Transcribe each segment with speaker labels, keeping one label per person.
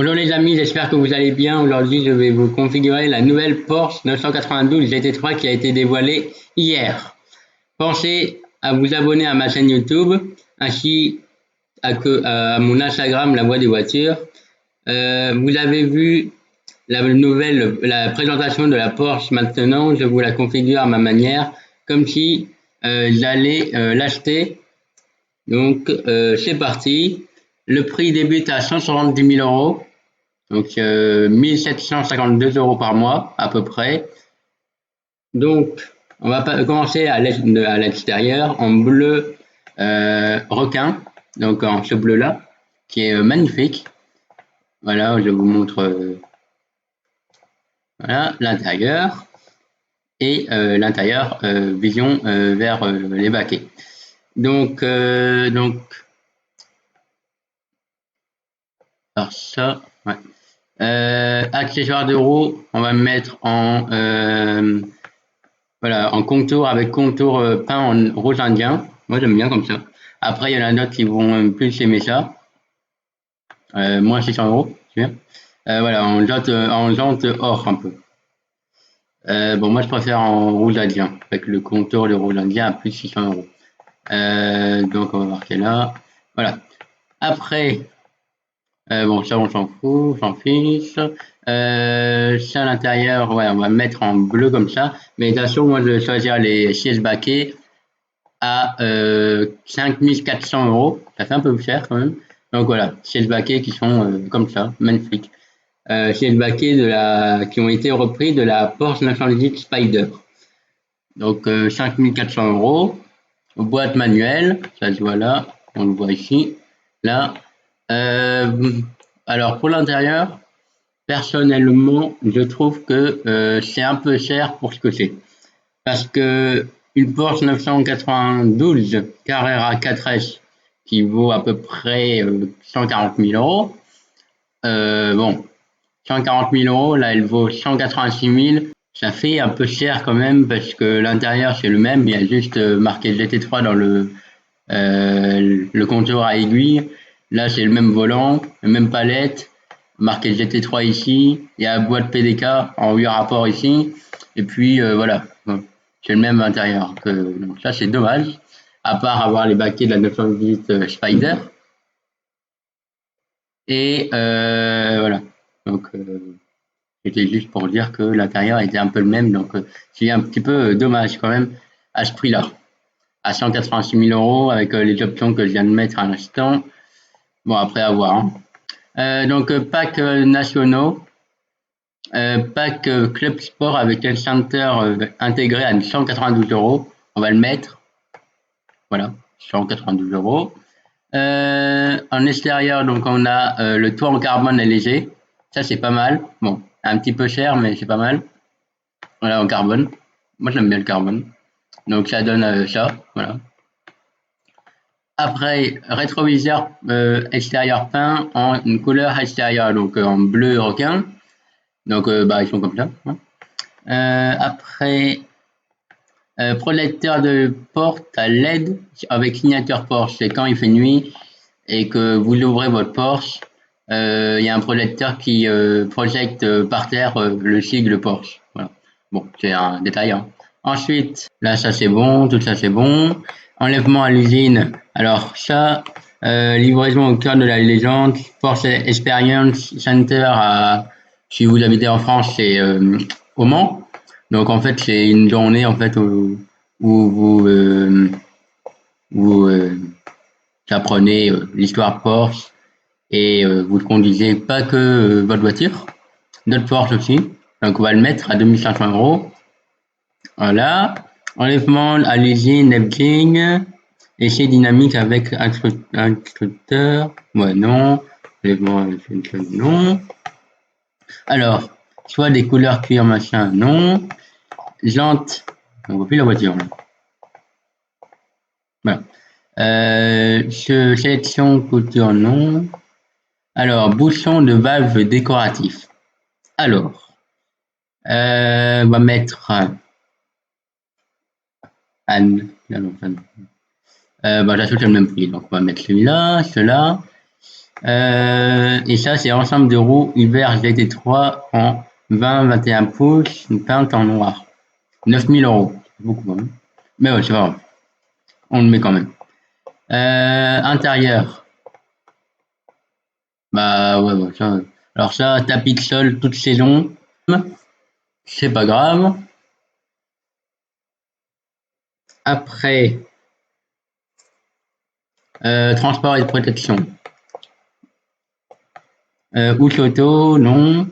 Speaker 1: Bonjour les amis, j'espère que vous allez bien. Aujourd'hui, je vais vous configurer la nouvelle Porsche 992 GT3 qui a été dévoilée hier. Pensez à vous abonner à ma chaîne YouTube ainsi à mon Instagram La Voix des Voitures. Vous avez vu la présentation de la Porsche. Maintenant, je vous la configure à ma manière, comme si j'allais l'acheter. Donc, c'est parti. Le prix débute à 170 000 euros. Donc 1752 euros par mois à peu près. Donc on va commencer à l'extérieur en bleu requin, donc en ce bleu là qui est magnifique. Voilà, je vous montre voilà l'intérieur et l'intérieur vision vers les baquets. Donc alors ça ouais. Accessoires de roue, on va mettre voilà, en contour avec contour peint en rose indien. Moi j'aime bien comme ça. Après il y en a d'autres qui vont plus aimer ça. Moins 600 euros, tu vois. Voilà, en jante or un peu. Bon moi je préfère en rouge indien, avec le contour de rouge indien à plus de 600 euros. Donc on va marquer là. Voilà. Après, bon, ça, on s'en fout, on s'en fiche. Ça, à l'intérieur, ouais, on va mettre en bleu comme ça. Mais attention, moi, je vais choisir les sièges baquets à 5400 euros. Ça fait un peu cher quand même. Donc voilà, sièges baquets qui sont comme ça, magnifiques. Sièges baquets qui ont été repris de la Porsche 918 Spider. Donc 5400 euros. Boîte manuelle, ça se voit là, on le voit ici. Là, alors pour l'intérieur, personnellement, je trouve que c'est un peu cher pour ce que c'est. Parce que une Porsche 992 Carrera 4S qui vaut à peu près 140 000 euros, bon, 140 000 euros, là elle vaut 186 000, ça fait un peu cher quand même parce que l'intérieur c'est le même, il y a juste marqué GT3 dans le contour à aiguille. Là, c'est le même volant, la même palette, marqué GT3 ici. Il y a la boîte PDK en 8 rapports ici. Et puis, voilà, bon, c'est le même intérieur. Donc ça, c'est dommage. À part avoir les baquets de la 918 Spider. Et voilà. Donc, c'était juste pour dire que l'intérieur était un peu le même. Donc, c'est un petit peu dommage quand même à ce prix-là. À 186 000 euros avec les options que je viens de mettre à l'instant. Bon, après à voir. Hein. Donc, pack nationaux, pack club sport avec un center intégré à 192 euros. On va le mettre. Voilà, 192 euros. En extérieur, donc on a le toit en carbone léger. Ça, c'est pas mal. Bon, un petit peu cher, mais c'est pas mal. Voilà, en carbone. Moi, j'aime bien le carbone. Donc, ça donne ça. Voilà. Après, rétroviseur extérieur peint en une couleur extérieure, donc en bleu requin. Donc, bah, ils sont comme ça. Hein. Après, protecteur de porte à LED avec signature Porsche. C'est quand il fait nuit et que vous ouvrez votre Porsche, il y a un projecteur qui projette par terre le sigle Porsche. Voilà. Bon, c'est un détail. Hein. Ensuite, là, ça c'est bon, tout ça c'est bon. Enlèvement à l'usine. Alors ça, livraison au cœur de la légende. Porsche Experience Center si vous habitez en France, c'est au Mans. Donc en fait, c'est une journée en fait où vous apprenez l'histoire Porsche et vous ne conduisez pas que votre voiture, d'autres Porsche aussi. Donc on va le mettre à 2500 euros. Voilà. Enlèvement à l'usine Nebling. Essai dynamique avec instructeur. Ouais, non. Enlèvement non. Alors, soit des couleurs cuir machin, non. Jantes. On voit plus la voiture là. Voilà. Sélection couture, non. Alors, bouchon de valve décoratif. Alors, on va mettre Anne. Bah, j'ajoute le même prix, donc on va mettre celui-là, celui-là. Et ça, c'est ensemble de roues Uber GT3 en 20-21 pouces, peinte en noir. 9 000 euros. C'est beaucoup quand même. Mais ouais, c'est pas grave. On le met quand même. Intérieur. Bah ouais, ouais, ça. Alors ça, tapis de sol toute saison. C'est pas grave. Après, transport et protection. Outil auto, non.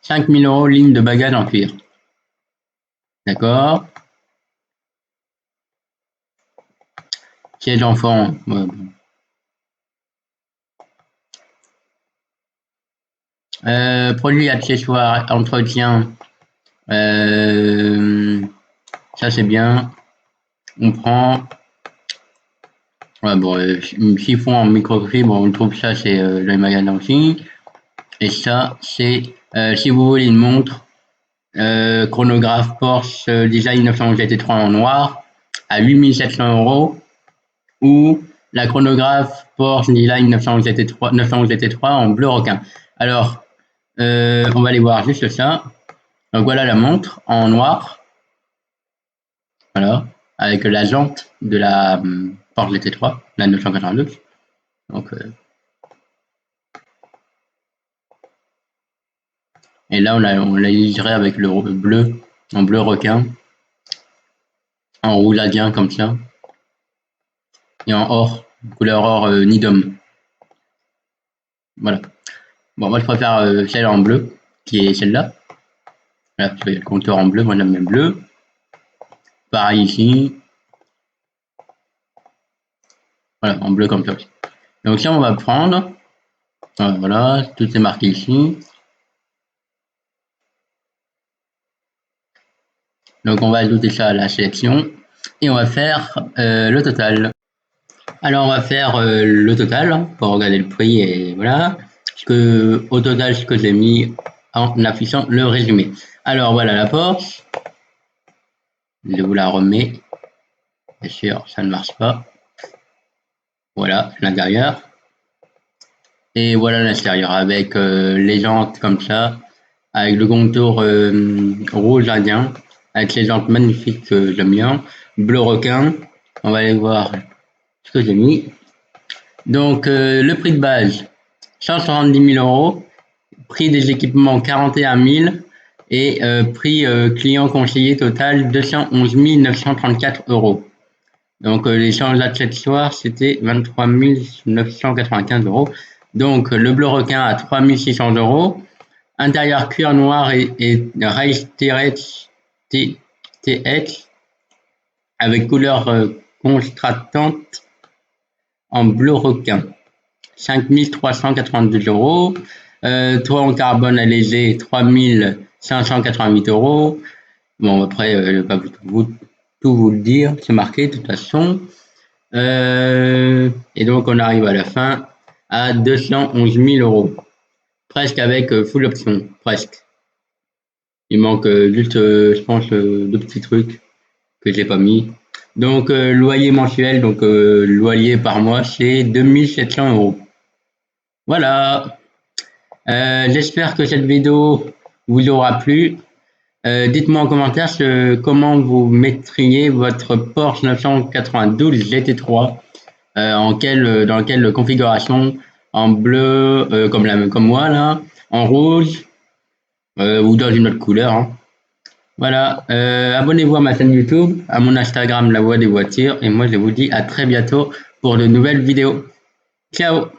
Speaker 1: 5 000 euros ligne de bagages en cuir. D'accord. Siège enfant. Ouais, bon. Produits accessoires, entretien. Ça c'est bien. On prend. Ouais, bon, chiffon en microfibre, on trouve ça, c'est dans les magasins aussi. Et ça, c'est si vous voulez une montre, chronographe Porsche Design 911 GT3 en noir à 8 700 euros ou la chronographe Porsche Design 911 GT3 en bleu requin. Alors, on va aller voir juste ça. Donc voilà la montre en noir, voilà, avec la jante de la Porsche GT3, la 992. Donc, et là, on l'a illustré avec le bleu, en bleu requin, en rouladien comme ça, et en or, couleur or Nidom. Voilà. Bon, moi je préfère celle en bleu, qui est celle-là. Voilà, tu vois, il y a le compteur en bleu, moi j'aime bien bleu. Pareil ici. Voilà, en bleu comme ça. Donc ça, on va prendre. Voilà, tout est marqué ici. Donc on va ajouter ça à la sélection. Et on va faire le total. Alors on va faire le total pour regarder le prix et voilà. Au total, ce que j'ai mis en affichant le résumé. Alors voilà la Porsche. Je vous la remets. Bien sûr, ça ne marche pas. Voilà l'intérieur. Et voilà l'extérieur avec les jantes comme ça, avec le contour rouge indien, avec les jantes magnifiques que j'aime bien, bleu requin. On va aller voir ce que j'ai mis. Donc le prix de base 170 000 euros, prix des équipements 41 000 et prix client conseillé total 211 934 euros. Donc les charges accessoires c'était 23 995 euros. Donc le bleu requin à 3 600 euros. Intérieur cuir noir et Race TH avec couleur contrastante en bleu requin. 5 382 euros. Toit en carbone allégé 3 588 euros. Bon, après, je ne vais pas tout vous le dire, c'est marqué de toute façon. Et donc, on arrive à la fin à 211 000 euros. Presque avec full option, presque. Il manque juste, je pense, deux petits trucs que j'ai pas mis. Donc, loyer mensuel, donc loyer par mois, c'est 2700 euros. Voilà. J'espère que cette vidéo vous aura plu. Dites-moi en commentaire comment vous mettriez votre Porsche 992 GT3, dans quelle configuration, en bleu comme moi là, en rouge ou dans une autre couleur. Hein. Voilà, abonnez-vous à ma chaîne YouTube, à mon Instagram La Voix des Voitures et moi je vous dis à très bientôt pour de nouvelles vidéos. Ciao!